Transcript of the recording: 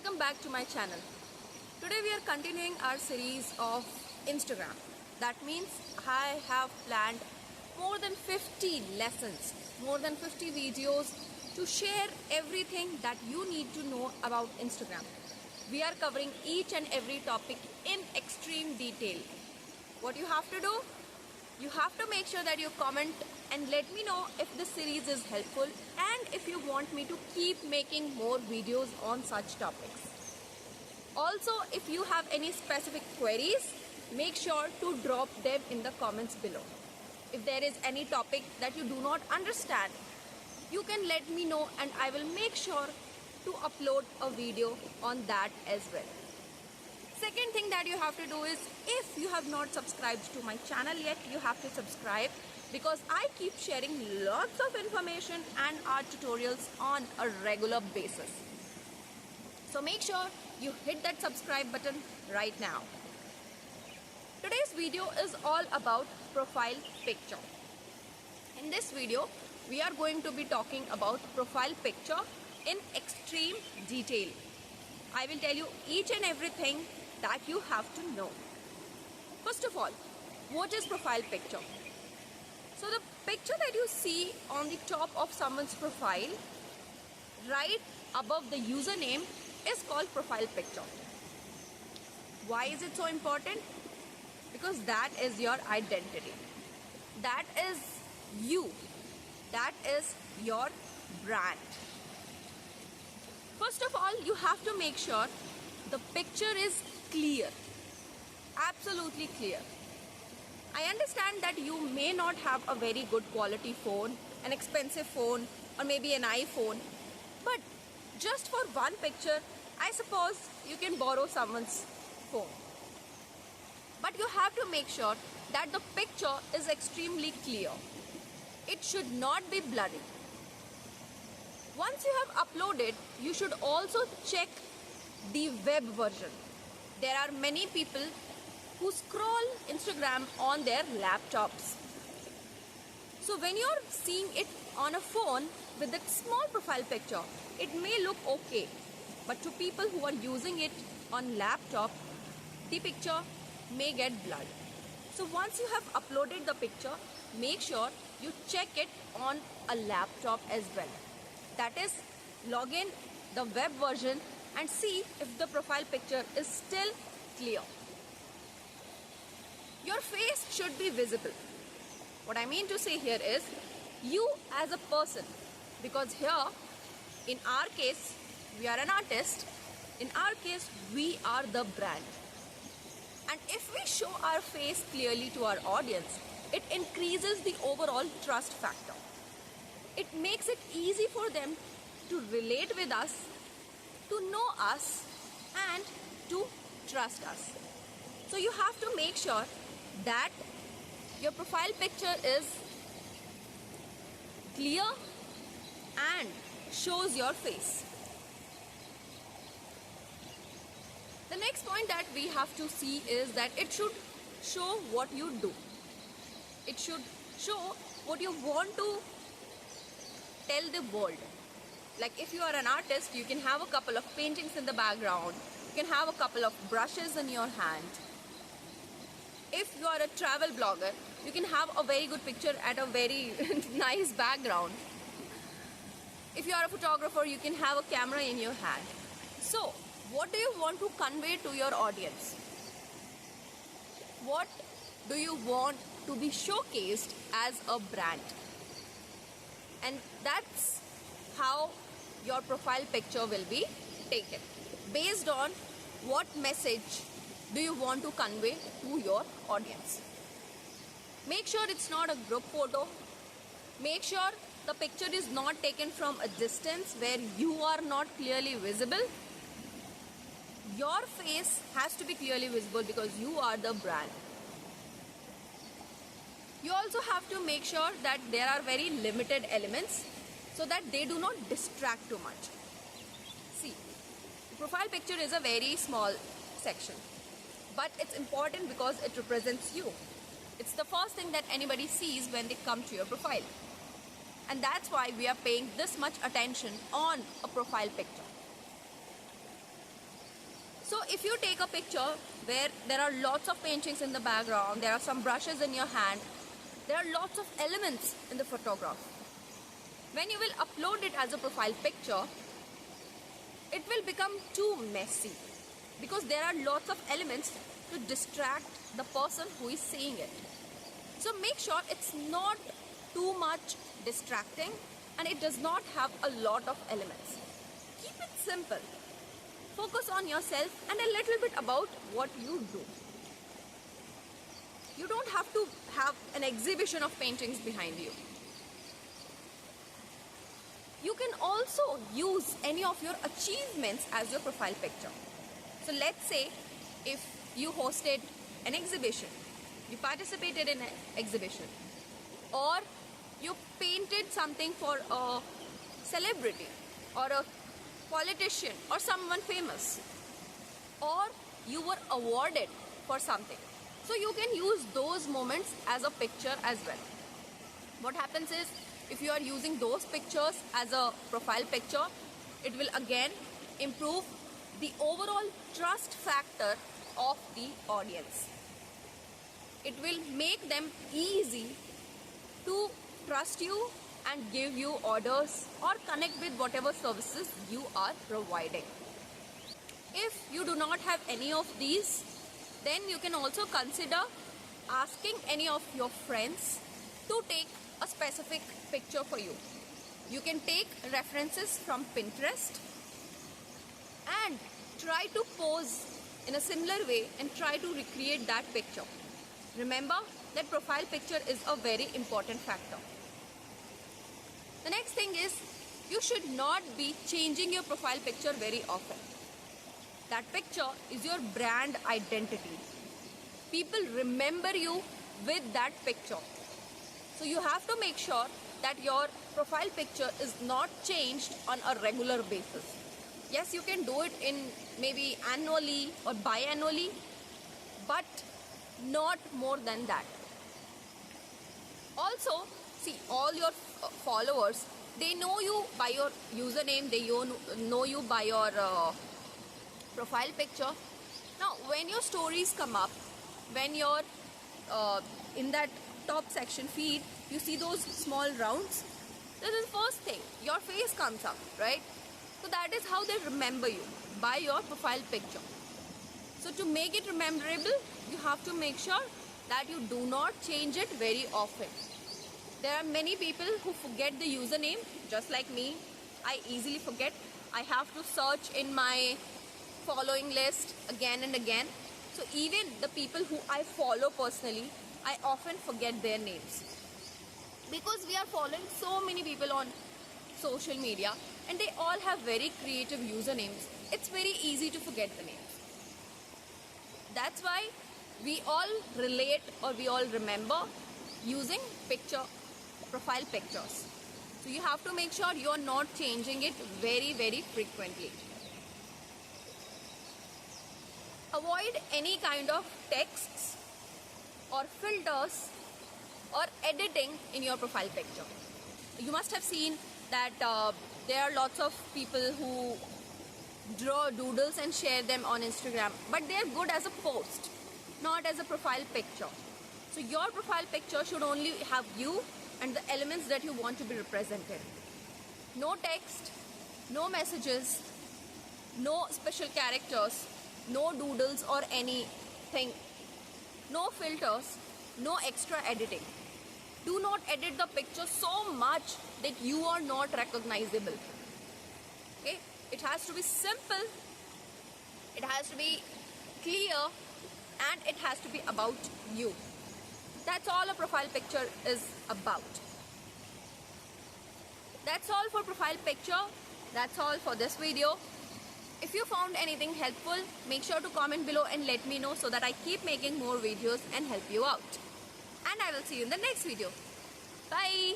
Welcome back to my channel. Today we are continuing our series of Instagram. That means I have planned more than 50 lessons, more than 50 videos to share everything that you need to know about Instagram. We are covering each and every topic in extreme detail. What you have to do? You have to make sure that you comment and let me know if this series is helpful and if you want me to keep making more videos on such topics. Also, if you have any specific queries, make sure to drop them in the comments below. If there is any topic that you do not understand, you can let me know and I will make sure to upload a video on that as well. Second thing that you have to do is, if you have not subscribed to my channel yet, you have to subscribe because I keep sharing lots of information and art tutorials on a regular basis. So make sure you hit that subscribe button right now. Today's video is all about profile picture. In this video, we are going to be talking about profile picture in extreme detail. I will tell you each and everything that you have to know. First of all, what is profile picture? So the picture that you see on the top of someone's profile, right above the username, is called profile picture. Why is it so important? Because that is your identity. That is you. That is your brand. First of all, you have to make sure the picture is clear, absolutely clear. I understand that you may not have a very good quality phone, an expensive phone, or maybe an iPhone, but just for one picture, I suppose you can borrow someone's phone. But you have to make sure that the picture is extremely clear. It should not be blurry. Once you have uploaded, you should also check the web version. There are many people who scroll Instagram on their laptops. So when you're seeing it on a phone with a small profile picture, it may look okay. But to people who are using it on laptop, the picture may get blurred. So once you have uploaded the picture, make sure you check it on a laptop as well. That is, log in the web version and see if the profile picture is still clear. Your face should be visible. What I mean to say here is, you as a person, because here, in our case, we are an artist. In our case, we are the brand. And if we show our face clearly to our audience, it increases the overall trust factor. It makes it easy for them to relate with us, to know us, and to trust us. So you have to make sure that your profile picture is clear and shows your face. The next point that we have to see is that it should show what you do. It should show what you want to tell the world. Like if you are an artist, you can have a couple of paintings in the background. You can have a couple of brushes in your hand. If you are a travel blogger, you can have a very good picture at a very nice background. If you are a photographer, you can have a camera in your hand. So, what do you want to convey to your audience? What do you want to be showcased as a brand? And that's how your profile picture will be taken. Based on what message do you want to convey to your audience. Make sure it's not a group photo. Make sure the picture is not taken from a distance where you are not clearly visible. Your face has to be clearly visible because you are the brand. You also have to make sure that there are very limited elements so that they do not distract too much. See, the profile picture is a very small section, but it's important because it represents you. It's the first thing that anybody sees when they come to your profile. And that's why we are paying this much attention on a profile picture. So if you take a picture where there are lots of paintings in the background, there are some brushes in your hand, there are lots of elements in the photograph. When you will upload it as a profile picture, it will become too messy because there are lots of elements to distract the person who is seeing it. So make sure it's not too much distracting and it does not have a lot of elements. Keep it simple. Focus on yourself and a little bit about what you do. You don't have to have an exhibition of paintings behind you. You can also use any of your achievements as your profile picture. So let's say if you hosted an exhibition, you participated in an exhibition, or you painted something for a celebrity or a politician or someone famous, or you were awarded for something. So you can use those moments as a picture as well. What happens is, if you are using those pictures as a profile picture, it will again improve the overall trust factor of the audience. It will make them easy to trust you and give you orders or connect with whatever services you are providing. If you do not have any of these, then you can also consider asking any of your friends to take a specific picture for you. You can take references from Pinterest and try to pose in a similar way and try to recreate that picture. Remember that profile picture is a very important factor. The next thing is, you should not be changing your profile picture very often. That picture is your brand identity. People remember you with that picture. So you have to make sure that your profile picture is not changed on a regular basis. Yes, you can do it in maybe annually or biannually, but not more than that. Also, see, all your followers, they know you by your username, they know you by your profile picture. Now, when your stories come up, when you're in that top section feed, you see those small rounds. This is the first thing, your face comes up, right? So that is how they remember you, by your profile picture. So to make it memorable, you have to make sure that you do not change it very often. There are many people who forget the username, just like me. I easily forget. I have to search in my following list again and again. So even the people who I follow personally, I often forget their names. Because we are following so many people on social media and they all have very creative usernames. It's very easy to forget the names. That's why we all relate or we all remember using profile pictures. So you have to make sure you are not changing it very, very frequently. Avoid any kind of texts or filters or editing in your profile picture. You must have seen that there are lots of people who draw doodles and share them on Instagram, but they are good as a post, not as a profile picture. So your profile picture should only have you and the elements that you want to be represented. No text, no messages, no special characters, no doodles or anything, no filters, no extra editing. Do not edit the picture so much that you are not recognizable. Okay? It has to be simple, it has to be clear, and it has to be about you. That's all a profile picture is about. That's all for profile picture. That's all for this video. If you found anything helpful, make sure to comment below and let me know so that I keep making more videos and help you out. And I will see you in the next video. Bye.